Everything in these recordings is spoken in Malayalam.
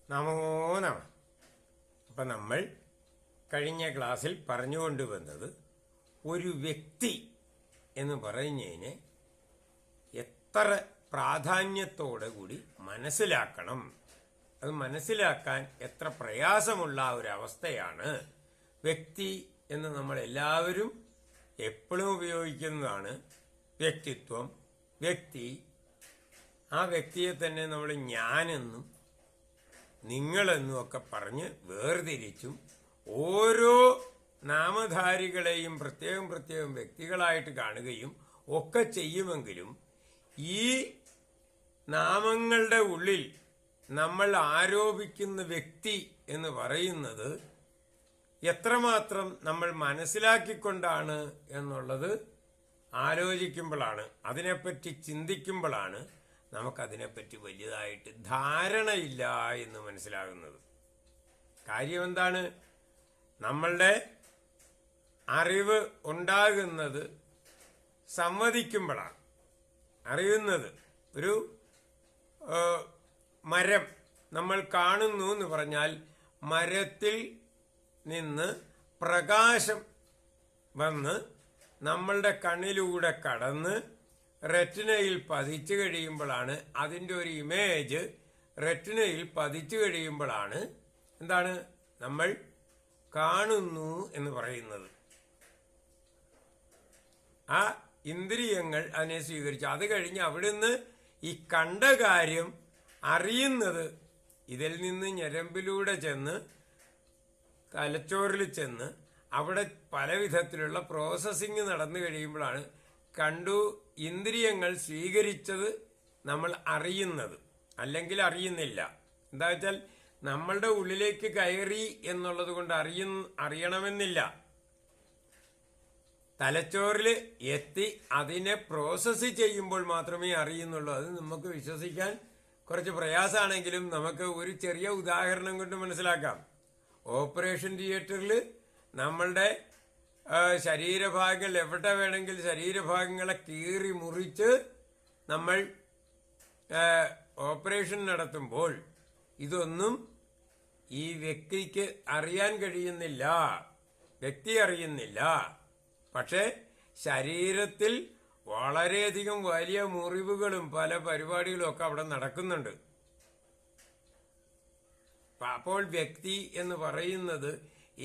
നമോ നമ. അപ്പം നമ്മൾ കഴിഞ്ഞ ക്ലാസ്സിൽ പറഞ്ഞുകൊണ്ടുവന്നത് ഒരു വ്യക്തി എന്ന് പറയുന്നതിനെ എത്ര പ്രാധാന്യത്തോടു കൂടി മനസ്സിലാക്കണം, അത് മനസ്സിലാക്കാൻ എത്ര പ്രയാസമുള്ള ഒരവസ്ഥയാണ് വ്യക്തി എന്ന് നമ്മൾ എല്ലാവരും എപ്പോഴും ഉപയോഗിക്കുന്നതാണ്. വ്യക്തിത്വം, വ്യക്തി, ആ വ്യക്തിയെ തന്നെ നമ്മൾ ഞാനെന്നും നിങ്ങളെന്നും ഒക്കെ പറഞ്ഞ് വേർതിരിച്ചും ഓരോ നാമധാരികളെയും പ്രത്യേകം പ്രത്യേകം വ്യക്തികളായിട്ട് കാണുകയും ഒക്കെ ചെയ്യുമെങ്കിലും ഈ നാമങ്ങളുടെ ഉള്ളിൽ നമ്മൾ ആരോപിക്കുന്ന വ്യക്തി എന്ന് പറയുന്നത് എത്രമാത്രം നമ്മൾ മനസ്സിലാക്കിക്കൊണ്ടാണ് എന്നുള്ളത് ആലോചിക്കുമ്പോഴാണ്, അതിനെപ്പറ്റി ചിന്തിക്കുമ്പോഴാണ് നമുക്കതിനെപ്പറ്റി വലിയതായിട്ട് ധാരണയില്ല എന്ന് മനസ്സിലാകുന്നത്. കാര്യം എന്താണ്? നമ്മളുടെ അറിവ് ഉണ്ടാകുന്നത് സമ്മതിക്കുമ്പോഴാണ്. അറിയുന്നത് ഒരു മരം നമ്മൾ കാണുന്നു എന്ന് പറഞ്ഞാൽ മരത്തിൽ നിന്ന് പ്രകാശം വന്ന് നമ്മളുടെ കണ്ണിലൂടെ കടന്ന് റെറ്റിനയിൽ പതിച്ചു കഴിയുമ്പോഴാണ്, അതിൻ്റെ ഒരു ഇമേജ് റെറ്റിനയിൽ പതിച്ചു കഴിയുമ്പോഴാണ് എന്താണ് നമ്മൾ കാണുന്നു എന്ന് പറയുന്നത്. ആ ഇന്ദ്രിയങ്ങൾ അതിനെ സ്വീകരിച്ചു. അത് കഴിഞ്ഞ് അവിടുന്ന് ഈ കണ്ട കാര്യം അറിയുന്നത് ഇതിൽ നിന്ന് ഞരമ്പിലൂടെ ചെന്ന് തലച്ചോറിൽ ചെന്ന് അവിടെ പല വിധത്തിലുള്ള പ്രോസസ്സിങ് നടന്നു കഴിയുമ്പോഴാണ് കണ്ടു ഇന്ദ്രിയങ്ങൾ സ്വീകരിച്ചത് നമ്മൾ അറിയുന്നത്, അല്ലെങ്കിൽ അറിയുന്നില്ല. എന്താ വെച്ചാൽ നമ്മളുടെ ഉള്ളിലേക്ക് കയറി എന്നുള്ളത് കൊണ്ട് അറിയണമെന്നില്ല. തലച്ചോറിൽ എത്തി അതിനെ പ്രോസസ്സ് ചെയ്യുമ്പോൾ മാത്രമേ അറിയുന്നുള്ളൂ. അത് നമുക്ക് വിശ്വസിക്കാൻ കുറച്ച് പ്രയാസമാണെങ്കിലും നമുക്ക് ഒരു ചെറിയ ഉദാഹരണം കൊണ്ട് മനസ്സിലാക്കാം. ഓപ്പറേഷൻ തിയേറ്ററിൽ നമ്മളുടെ ശരീരഭാഗങ്ങൾ എവിടെ വേണമെങ്കിൽ ശരീരഭാഗങ്ങളെ കീറി മുറിച്ച് നമ്മൾ ഓപ്പറേഷൻ നടത്തുമ്പോൾ ഇതൊന്നും ഈ വ്യക്തിക്ക് അറിയാൻ കഴിയുന്നില്ല, വ്യക്തി അറിയുന്നില്ല. പക്ഷേ ശരീരത്തിൽ വളരെയധികം വലിയ മുറിവുകളും പല പരിപാടികളും ഒക്കെ അവിടെ നടക്കുന്നുണ്ട്. അപ്പോൾ വ്യക്തി എന്ന് പറയുന്നത്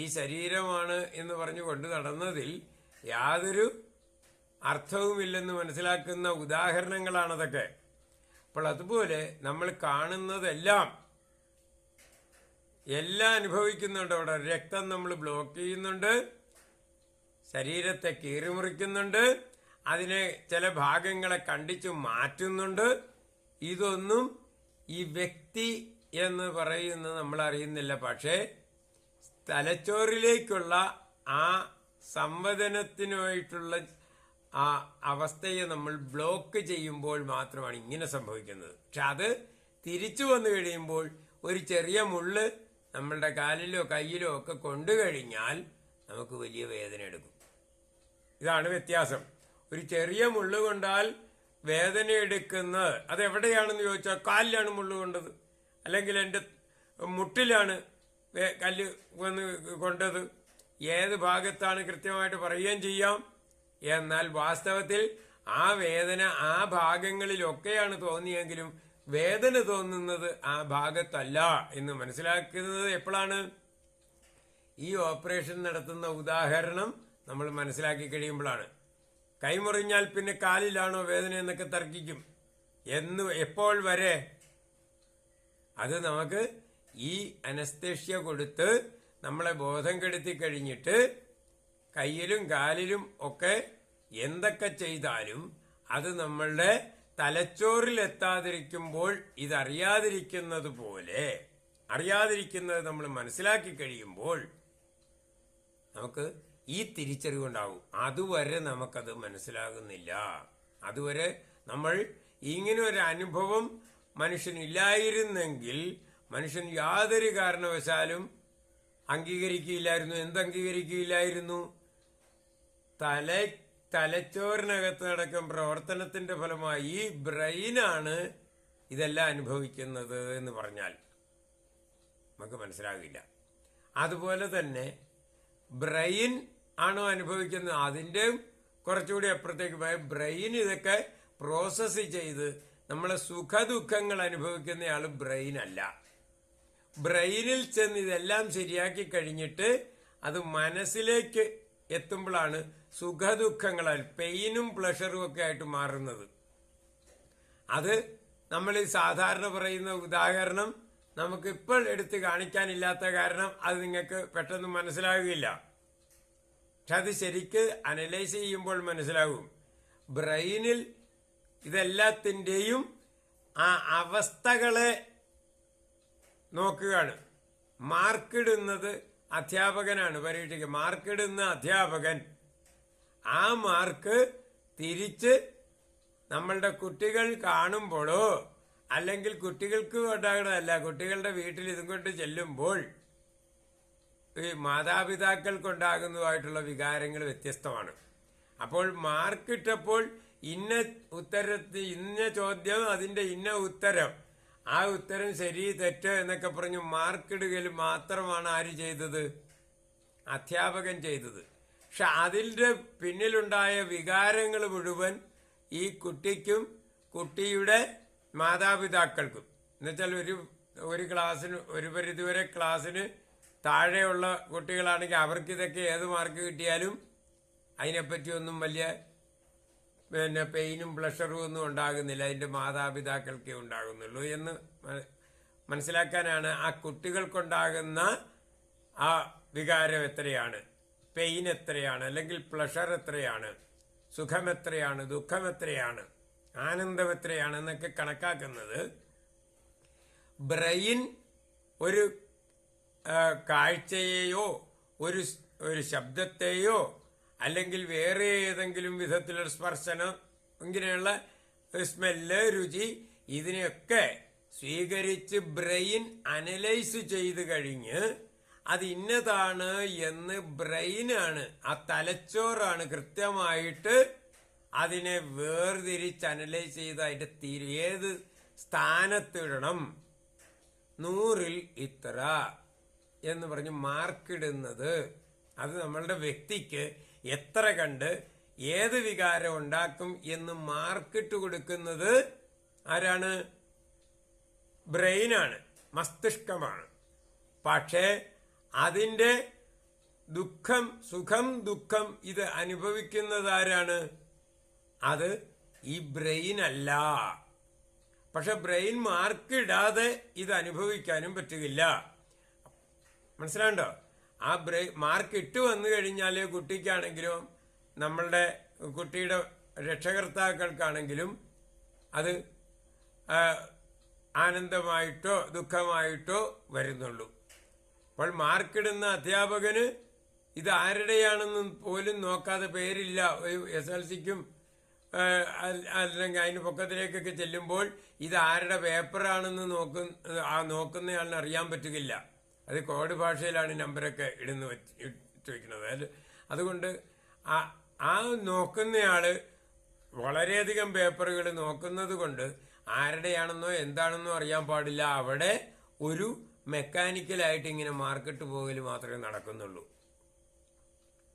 ഈ ശരീരമാണ് എന്ന് പറഞ്ഞു കൊണ്ട് നടന്നതിൽ യാതൊരു അർത്ഥവുമില്ലെന്ന് മനസ്സിലാക്കുന്ന ഉദാഹരണങ്ങളാണതൊക്കെ. അപ്പോൾ അതുപോലെ നമ്മൾ കാണുന്നതെല്ലാം അനുഭവിക്കുന്നുണ്ട്. അവിടെ രക്തം നമ്മൾ ബ്ലോക്ക് ചെയ്യുന്നുണ്ട്, ശരീരത്തെ കീറിമുറിക്കുന്നുണ്ട്, അതിനെ ചില ഭാഗങ്ങളെ കണ്ടിച്ചു മാറ്റുന്നുണ്ട്. ഇതൊന്നും ഈ വ്യക്തി എന്ന് പറയുന്നത് നമ്മൾ അറിയുന്നില്ല. പക്ഷേ തലച്ചോറിലേക്കുള്ള ആ സംവേദനത്തിനായിട്ടുള്ള ആ അവസ്ഥയെ നമ്മൾ ബ്ലോക്ക് ചെയ്യുമ്പോൾ മാത്രമാണ് ഇങ്ങനെ സംഭവിക്കുന്നത്. പക്ഷെ അത് തിരിച്ചു വന്നു കഴിയുമ്പോൾ ഒരു ചെറിയ മുള്ള് നമ്മളുടെ കാലിലോ കയ്യിലോ ഒക്കെ കൊണ്ടു കഴിഞ്ഞാൽ നമുക്ക് വലിയ വേദന എടുക്കും. ഇതാണ് വ്യത്യാസം. ഒരു ചെറിയ മുള്ളു കൊണ്ടാൽ വേദന എടുക്കുന്നത് അതെവിടെയാണെന്ന് ചോദിച്ചാൽ കാലിലാണ് മുള്ളു കൊണ്ടത്, അല്ലെങ്കിൽ എൻ്റെ മുട്ടിലാണ് കല്ല് വന്ന് കൊണ്ടത്. ഏത് ഭാഗത്താണ് കൃത്യമായിട്ട് പറയുകയും ചെയ്യാം. എന്നാൽ വാസ്തവത്തിൽ ആ വേദന ആ ഭാഗങ്ങളിലൊക്കെയാണ് തോന്നിയെങ്കിലും വേദന തോന്നുന്നത് ആ ഭാഗത്തല്ല എന്ന് മനസ്സിലാക്കുന്നത് എപ്പോഴാണ്? ഈ ഓപ്പറേഷൻ നടത്തുന്ന ഉദാഹരണം നമ്മൾ മനസ്സിലാക്കി കഴിയുമ്പോഴാണ്. കൈമുറിഞ്ഞാൽ പിന്നെ കാലിലാണോ വേദന എന്നൊക്കെ തർക്കിക്കും. എപ്പോൾ വരെ? അത് നമുക്ക് ഈ അനസ്തേഷ്യ കൊടുത്ത് നമ്മളെ ബോധം കെടുത്തി കഴിഞ്ഞിട്ട് കയ്യിലും കാലിലും ഒക്കെ എന്തൊക്കെ ചെയ്താലും അത് നമ്മളുടെ തലച്ചോറിലെത്താതിരിക്കുമ്പോൾ ഇതറിയാതിരിക്കുന്നത് പോലെ, അറിയാതിരിക്കുന്നത് നമ്മൾ മനസ്സിലാക്കി കഴിയുമ്പോൾ നമുക്ക് ഈ തിരിച്ചറിവുണ്ടാവും. അതുവരെ നമുക്കത് മനസ്സിലാകുന്നില്ല. അതുവരെ നമ്മൾ ഇങ്ങനെ ഒരു അനുഭവം മനുഷ്യനില്ലായിരുന്നെങ്കിൽ മനുഷ്യൻ യാതൊരു കാരണവശാലും അംഗീകരിക്കുകയില്ലായിരുന്നു. എന്തംഗീകരിക്കുകയില്ലായിരുന്നു? തലച്ചോറിനകത്ത് നടക്കും പ്രവർത്തനത്തിന്റെ ഫലമായി ഈ ബ്രെയിനാണ് ഇതെല്ലാം അനുഭവിക്കുന്നത് എന്ന് പറഞ്ഞാൽ നമുക്ക് മനസ്സിലാകില്ല. അതുപോലെ തന്നെ ബ്രെയിൻ ആണോ അനുഭവിക്കുന്നത്, അതിൻ്റെ കുറച്ചുകൂടി അപ്പുറത്തേക്ക് പോയ ബ്രെയിൻ ഇതൊക്കെ പ്രോസസ്സ് ചെയ്ത് നമ്മളെ സുഖദുഃഖങ്ങൾ അനുഭവിക്കുന്നയാൾ ബ്രെയിൻ അല്ല. ബ്രെയിനിൽ ചെന്ന് ഇതെല്ലാം ശരിയാക്കി കഴിഞ്ഞിട്ട് അത് മനസ്സിലേക്ക് എത്തുമ്പോഴാണ് സുഖദുഃഖങ്ങളാൽ പെയിനും പ്ലഷറും ഒക്കെ ആയിട്ട് മാറുന്നത്. അത് നമ്മൾ ഈ സാധാരണ പറയുന്ന ഉദാഹരണം നമുക്കിപ്പോൾ എടുത്ത് കാണിക്കാനില്ലാത്ത കാരണം അത് നിങ്ങൾക്ക് പെട്ടെന്ന് മനസ്സിലാകുകയില്ല. പക്ഷെ അത് ശരിക്ക് അനലൈസ് ചെയ്യുമ്പോൾ മനസ്സിലാകും. ബ്രെയിനിൽ ഇതെല്ലാത്തിൻ്റെയും ആ അവസ്ഥകളെ നോക്കുകയാണ്. മാർക്കിടുന്നത് അധ്യാപകനാണ്. പരീക്ഷയ്ക്ക് മാർക്കിടുന്ന അധ്യാപകൻ ആ മാർക്ക് തിരിച്ച് നമ്മളുടെ കുട്ടികൾ കാണുമ്പോഴോ അല്ലെങ്കിൽ കുട്ടികൾക്ക് ഉണ്ടാകണമല്ല, കുട്ടികളുടെ വീട്ടിൽ ഇതും കൊണ്ട് ചെല്ലുമ്പോൾ ഈ മാതാപിതാക്കൾക്കുണ്ടാകുന്നതുമായിട്ടുള്ള വികാരങ്ങൾ വ്യത്യസ്തമാണ്. അപ്പോൾ മാർക്കിട്ടപ്പോൾ ഇന്ന ഉത്തരത്തിൽ ഇന്ന ചോദ്യം അതിൻ്റെ ഇന്ന ഉത്തരം, ആ ഉത്തരം ശരി തെറ്റ് എന്നൊക്കെ പറഞ്ഞ് മാർക്കിടുകയിൽ മാത്രമാണ് ആര് ചെയ്തത്? അധ്യാപകൻ ചെയ്തത്. പക്ഷെ അതിൻ്റെ പിന്നിലുണ്ടായ വികാരങ്ങൾ മുഴുവൻ ഈ കുട്ടിക്കും കുട്ടിയുടെ മാതാപിതാക്കൾക്കും, എന്നുവെച്ചാൽ ഒരു ക്ലാസ്സിന് ഒരു പരിധിവരെ ക്ലാസ്സിന് താഴെയുള്ള കുട്ടികളാണെങ്കിൽ അവർക്കിതൊക്കെ ഏത് മാർക്ക് കിട്ടിയാലും അതിനെപ്പറ്റി ഒന്നും വലിയ പെയിനും പ്ലഷറും ഒന്നും ഉണ്ടാകുന്നില്ല, അതിൻ്റെ മാതാപിതാക്കൾക്കേ ഉണ്ടാകുന്നുള്ളൂ എന്ന് മനസ്സിലാക്കാനാണ് ആ കുട്ടികൾക്കുണ്ടാകുന്ന ആ വികാരം എത്രയാണ്, പെയിൻ എത്രയാണ്, അല്ലെങ്കിൽ പ്ലഷർ എത്രയാണ്, സുഖം എത്രയാണ്, ദുഃഖം എത്രയാണ്, ആനന്ദം എത്രയാണ് എന്നൊക്കെ കണക്കാക്കുന്നത്. ബ്രെയിൻ ഒരു കാഴ്ചയെയോ ഒരു ശബ്ദത്തെയോ അല്ലെങ്കിൽ വേറെ ഏതെങ്കിലും വിധത്തിലുള്ള സ്പർശനം, ഇങ്ങനെയുള്ള സ്മെല്ല്, രുചി, ഇതിനെയൊക്കെ സ്വീകരിച്ച് ബ്രെയിൻ അനലൈസ് ചെയ്ത് കഴിഞ്ഞ് അത് ഇന്നതാണ് എന്ന് ബ്രെയിനാണ്, ആ തലച്ചോറാണ് കൃത്യമായിട്ട് അതിനെ വേർതിരിച്ച് അനലൈസ് ചെയ്ത് അതിന്റെ ഏത് സ്ഥാനത്തിടണം, 100-ൽ ഇത്ര എന്ന് പറഞ്ഞ് മാർക്കിടുന്നത്. അത് നമ്മളുടെ വ്യക്തിക്ക് എത്ര കണ്ട് ഏത് വികാരം ഉണ്ടാക്കും എന്ന് മാർക്കിട്ട് കൊടുക്കുന്നത് ആരാണ്? ബ്രെയിനാണ്, മസ്തിഷ്കമാണ്. പക്ഷേ അതിൻ്റെ ദുഃഖം, സുഖം, ദുഃഖം ഇത് അനുഭവിക്കുന്നത് ആരാണ്? അത് ഈ ബ്രെയിൻ അല്ല. പക്ഷെ ബ്രെയിൻ മാർക്കിടാതെ ഇത് അനുഭവിക്കാനും പറ്റുകയില്ല. മനസ്സിലാണ്ടോ? ആ മാർക്ക് ഇട്ട് വന്നു കഴിഞ്ഞാൽ കുട്ടിക്കാണെങ്കിലും നമ്മളുടെ കുട്ടിയുടെ രക്ഷകർത്താക്കൾക്കാണെങ്കിലും അത് ആനന്ദമായിട്ടോ ദുഃഖമായിട്ടോ വരുന്നുള്ളൂ. അപ്പോൾ മാർക്കിടുന്ന അധ്യാപകന് ഇത് ആരുടെയാണെന്നും പോലും നോക്കാതെ, പേരില്ല, SLCക്കും അല്ലെങ്കിൽ അതിന് പൊക്കത്തിലേക്കൊക്കെ ചെല്ലുമ്പോൾ ഇത് ആരുടെ പേപ്പറാണെന്ന് നോക്കുന്നയാളിന് അറിയാൻ പറ്റുകയില്ല. അത് കോഡ് ഭാഷയിലാണ് നമ്പരൊക്കെ ഇട്ട് വയ്ക്കുന്നത്. അതുകൊണ്ട് ആ നോക്കുന്നയാള് വളരെയധികം പേപ്പറുകൾ നോക്കുന്നത് കൊണ്ട് ആരുടെയാണെന്നോ എന്താണെന്നോ അറിയാൻ പാടില്ല. അവിടെ ഒരു മെക്കാനിക്കലായിട്ട് ഇങ്ങനെ മാർക്കിട്ട് പോകൽ മാത്രമേ നടക്കുന്നുള്ളൂ.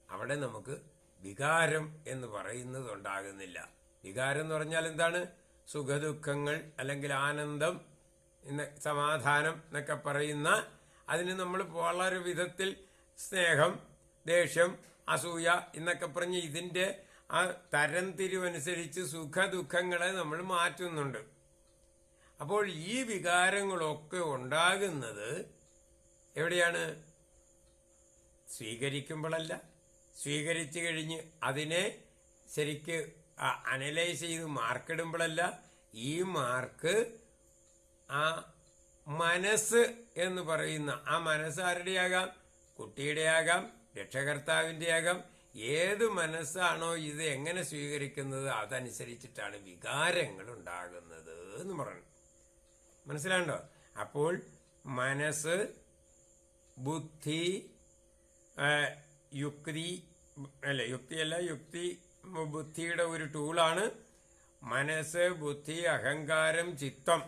അവിടെ നമുക്ക് വികാരം എന്ന് പറയുന്നത് ഉണ്ടാകുന്നില്ല. വികാരം എന്ന് പറഞ്ഞാൽ എന്താണ്? സുഖദുഃഖങ്ങൾ അല്ലെങ്കിൽ ആനന്ദം, സമാധാനം എന്നൊക്കെ പറയുന്ന, അതിന് നമ്മൾ വളരെ വിധത്തിൽ സ്നേഹം, ദേഷ്യം, അസൂയ എന്നൊക്കെ പറഞ്ഞ് ഇതിൻ്റെ ആ തരം തിരിവനുസരിച്ച് സുഖദുഃഖങ്ങളെ നമ്മൾ മാറ്റുന്നുണ്ട്. അപ്പോൾ ഈ വികാരങ്ങളൊക്കെ ഉണ്ടാകുന്നത് എവിടെയാണ്? സ്വീകരിക്കുമ്പോഴല്ല. സ്വീകരിച്ചു കഴിഞ്ഞ് അതിനെ ശരിക്ക് അനലൈസ് ചെയ്ത് മാർക്കിടുമ്പോഴല്ല. ഈ മാർക്ക് ആ മനസ്സ് എന്ന് പറയുന്ന ആ മനസ്സ് ആരുടെയാകാം? കുട്ടിയുടെയാകാം, രക്ഷകർത്താവിൻ്റെയാകാം. ഏത് മനസ്സാണോ ഇത് എങ്ങനെ സ്വീകരിക്കുന്നത് അതനുസരിച്ചിട്ടാണ് വികാരങ്ങൾ ഉണ്ടാകുന്നത് എന്ന് പറഞ്ഞു. മനസ്സിലാണ്ടോ? അപ്പോൾ മനസ്സ്, ബുദ്ധി, യുക്തി ബുദ്ധിയുടെ ഒരു ടൂളാണ്. മനസ്സ്, ബുദ്ധി, അഹങ്കാരം, ചിത്തം,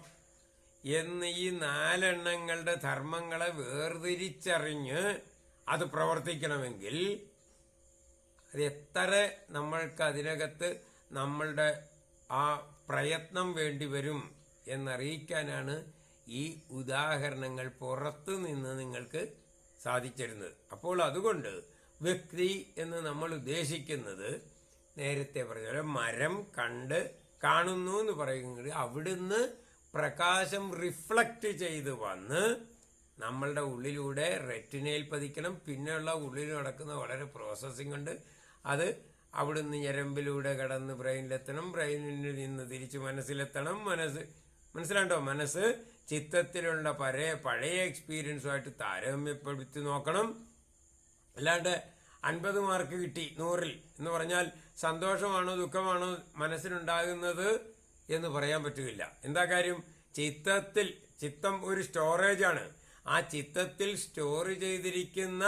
എന്ന് ഈ 4 എണ്ണങ്ങളുടെ ധർമ്മങ്ങളെ വേർതിരിച്ചറിഞ്ഞ് അത് പ്രവർത്തിക്കണമെങ്കിൽ അത് എത്ര നമ്മൾക്ക് അതിനകത്ത് നമ്മളുടെ ആ പ്രയത്നം വേണ്ടി വരും എന്നറിയിക്കാനാണ് ഈ ഉദാഹരണങ്ങൾ പുറത്തു നിന്ന് നിങ്ങൾക്ക് സാധിച്ചിരുന്നത്. അപ്പോൾ അതുകൊണ്ട് വ്യക്തി എന്ന് നമ്മൾ ഉദ്ദേശിക്കുന്നത് നേരത്തെ പറഞ്ഞ പോലെ മരം കാണുന്നു എന്ന് പറയുന്നത് അവിടുന്ന് പ്രകാശം റിഫ്ലക്റ്റ് ചെയ്ത് വന്ന് നമ്മളുടെ ഉള്ളിലൂടെ റെറ്റിനയിൽ പതിക്കണം. പിന്നെയുള്ള ഉള്ളിൽ നടക്കുന്ന വളരെ പ്രോസസ്സിംഗ് ഉണ്ട്. അത് അവിടുന്ന് ഞരമ്പിലൂടെ കടന്ന് ബ്രെയിനിലെത്തണം, ബ്രെയിനിൽ നിന്ന് തിരിച്ച് മനസ്സിലെത്തണം. മനസ്സിലാണ്ടോ? മനസ്സ് ചിത്തത്തിലുള്ള പഴയ എക്സ്പീരിയൻസുമായിട്ട് താരതമ്യപ്പെടുത്തി നോക്കണം. അല്ലാണ്ട് 50 മാർക്ക് കിട്ടി 100-ൽ എന്ന് പറഞ്ഞാൽ സന്തോഷമാണോ ദുഃഖമാണോ മനസ്സിനുണ്ടാകുന്നത് എന്ന് പറയാൻ പറ്റുകയില്ല. എന്താ കാര്യം? ചിത്തം ഒരു സ്റ്റോറേജാണ്. ആ ചിത്തത്തിൽ സ്റ്റോർ ചെയ്തിരിക്കുന്ന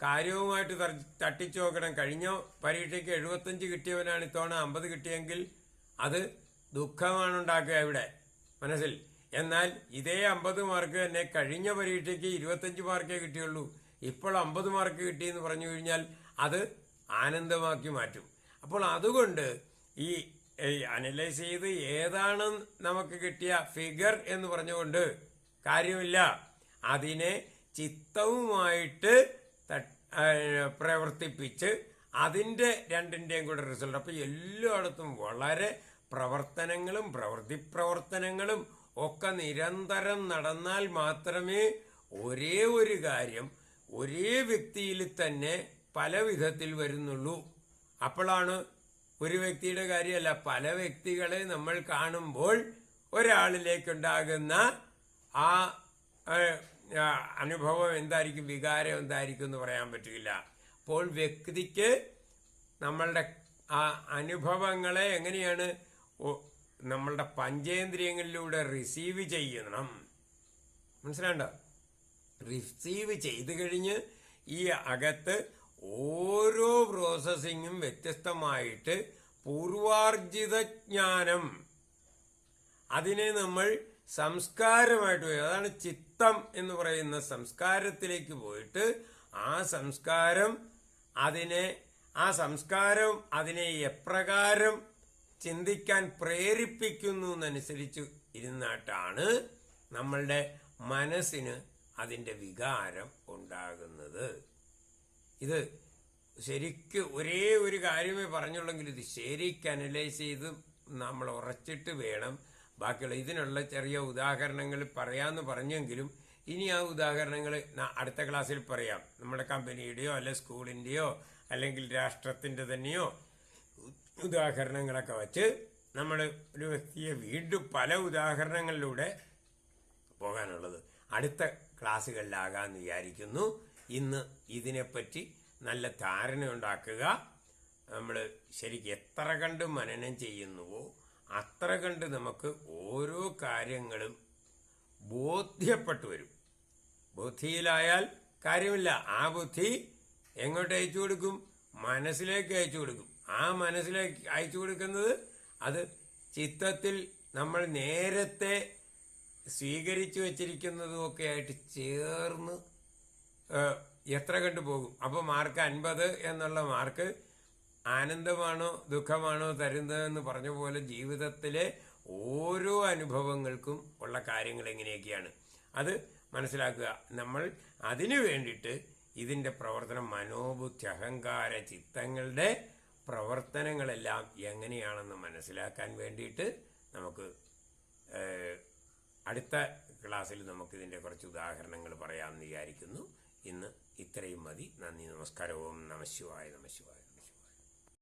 കാര്യവുമായിട്ട് തട്ടിച്ചു നോക്കണം. കഴിഞ്ഞ പരീക്ഷയ്ക്ക് 75 കിട്ടിയവനാണ് ഇത്തവണ 50 കിട്ടിയെങ്കിൽ അത് ദുഃഖമാണ് ഉണ്ടാക്കുക ഇവിടെ മനസ്സിൽ. എന്നാൽ ഇതേ 50 മാർക്ക് തന്നെ കഴിഞ്ഞ പരീക്ഷയ്ക്ക് 25 മാർക്കേ കിട്ടിയുള്ളൂ, ഇപ്പോൾ 50 മാർക്ക് കിട്ടിയെന്ന് പറഞ്ഞു കഴിഞ്ഞാൽ അത് ആനന്ദമാക്കി മാറ്റും. അപ്പോൾ അതുകൊണ്ട് ഈ അനലൈസ് ചെയ്ത് ഏതാണ് നമുക്ക് കിട്ടിയ ഫിഗർ എന്ന് പറഞ്ഞുകൊണ്ട് കാര്യമില്ല. അതിനെ ചിത്തവുമായിട്ട് പ്രവർത്തിപ്പിച്ച് അതിൻ്റെ രണ്ടിൻ്റെയും കൂടെ റിസൾട്ട്. അപ്പോൾ എല്ലായിടത്തും വളരെ പ്രവർത്തനങ്ങളും പ്രവർത്തനങ്ങളും ഒക്കെ നിരന്തരം നടന്നാൽ മാത്രമേ ഒരേ ഒരു കാര്യം ഒരേ വ്യക്തിയിൽ തന്നെ പല വിധത്തിൽ വരുന്നുള്ളൂ. അപ്പോഴാണ് ഒരു വ്യക്തിയുടെ കാര്യമല്ല, പല വ്യക്തികളെ നമ്മൾ കാണുമ്പോൾ ഒരാളിലേക്കുണ്ടാകുന്ന ആ അനുഭവം എന്തായിരിക്കും, വികാരം എന്തായിരിക്കും എന്ന് പറയാൻ പറ്റില്ല. അപ്പോൾ വ്യക്തിക്ക് നമ്മളുടെ ആ അനുഭവങ്ങളെ എങ്ങനെയാണ് നമ്മളുടെ പഞ്ചേന്ദ്രിയങ്ങളിലൂടെ റിസീവ് ചെയ്യണം. മനസ്സിലാണ്ടോ? റിസീവ് ചെയ്ത് കഴിഞ്ഞ് ഈ അകത്ത് ഓരോ പ്രോസസ്സിങ്ങും വ്യത്യസ്തമായിട്ട് പൂർവാർജിത ജ്ഞാനം, അതിനെ നമ്മൾ സംസ്കാരമായിട്ട് പോയി, അതാണ് ചിത്തം എന്ന് പറയുന്ന സംസ്കാരത്തിലേക്ക് പോയിട്ട് ആ സംസ്കാരം അതിനെ എപ്രകാരം ചിന്തിക്കാൻ പ്രേരിപ്പിക്കുന്നു എന്നനുസരിച്ച് ഇരുന്നിട്ടാണ് നമ്മളുടെ മനസ്സിന് അതിൻ്റെ വികാരം ഉണ്ടാകുന്നത്. ഇത് ശരിക്ക് ഒരേ ഒരു കാര്യമേ പറഞ്ഞുള്ളെങ്കിൽ ഇത് ശരിക്ക് അനലൈസ് ചെയ്ത് നമ്മൾ ഉറച്ചിട്ട് വേണം ബാക്കിയുള്ള. ഇതിനുള്ള ചെറിയ ഉദാഹരണങ്ങൾ പറയാമെന്ന് പറഞ്ഞെങ്കിലും ഇനി ആ ഉദാഹരണങ്ങൾ അടുത്ത ക്ലാസ്സിൽ പറയാം. നമ്മുടെ കമ്പനിയുടെയോ അല്ലെ സ്കൂളിൻ്റെയോ അല്ലെങ്കിൽ രാഷ്ട്രത്തിൻ്റെ തന്നെയോ ഉദാഹരണങ്ങളൊക്കെ വച്ച് നമ്മൾ ഒരു വ്യക്തിയെ വീണ്ടും പല ഉദാഹരണങ്ങളിലൂടെ പോകാനുള്ളത് അടുത്ത ക്ലാസ്സുകളിലാകാമെന്ന് വിചാരിക്കുന്നു. ഇന്ന് ഇതിനെപ്പറ്റി നല്ല ധാരണ ഉണ്ടാക്കുക. നമ്മൾ ശരിക്കും എത്ര കണ്ട് മനനം ചെയ്യുന്നുവോ അത്ര കണ്ട് നമുക്ക് ഓരോ കാര്യങ്ങളും ബോധ്യപ്പെട്ടു വരും. ബുദ്ധിയിലായാൽ കാര്യമില്ല. ആ ബുദ്ധി എങ്ങോട്ട് അയച്ചു കൊടുക്കും? മനസ്സിലേക്ക് അയച്ചു കൊടുക്കും. ആ മനസ്സിലേക്ക് അയച്ചു കൊടുക്കുന്നത് അത് ചിത്തത്തിൽ നമ്മൾ നേരത്തെ സ്വീകരിച്ചു വച്ചിരിക്കുന്നതുമൊക്കെ ആയിട്ട് ചേർന്ന് എത്ര കണ്ടു പോകും. അപ്പോൾ മാർക്ക് 50 എന്നുള്ള മാർക്ക് ആനന്ദമാണോ ദുഃഖമാണോ തരുന്നതെന്ന് പറഞ്ഞ പോലെ ജീവിതത്തിലെ ഓരോ അനുഭവങ്ങൾക്കും ഉള്ള കാര്യങ്ങൾ എങ്ങനെയൊക്കെയാണ് അത് മനസ്സിലാക്കുക. നമ്മൾ അതിനു വേണ്ടിയിട്ട് ഇതിൻ്റെ പ്രവർത്തനം മനോബുദ്ധി അഹങ്കാര ചിത്തങ്ങളുടെ പ്രവർത്തനങ്ങളെല്ലാം എങ്ങനെയാണെന്ന് മനസ്സിലാക്കാൻ വേണ്ടിയിട്ട് നമുക്ക് അടുത്ത ക്ലാസ്സിൽ നമുക്കിതിൻ്റെ കുറച്ച് ഉദാഹരണങ്ങൾ പറയാമെന്ന് വിചാരിക്കുന്നു. ഇന്ന് ഇത്രയും മതി. നന്ദി, നമസ്കാരം. ഓം നമഃ ശിവായ. നമഃ ശിവായ.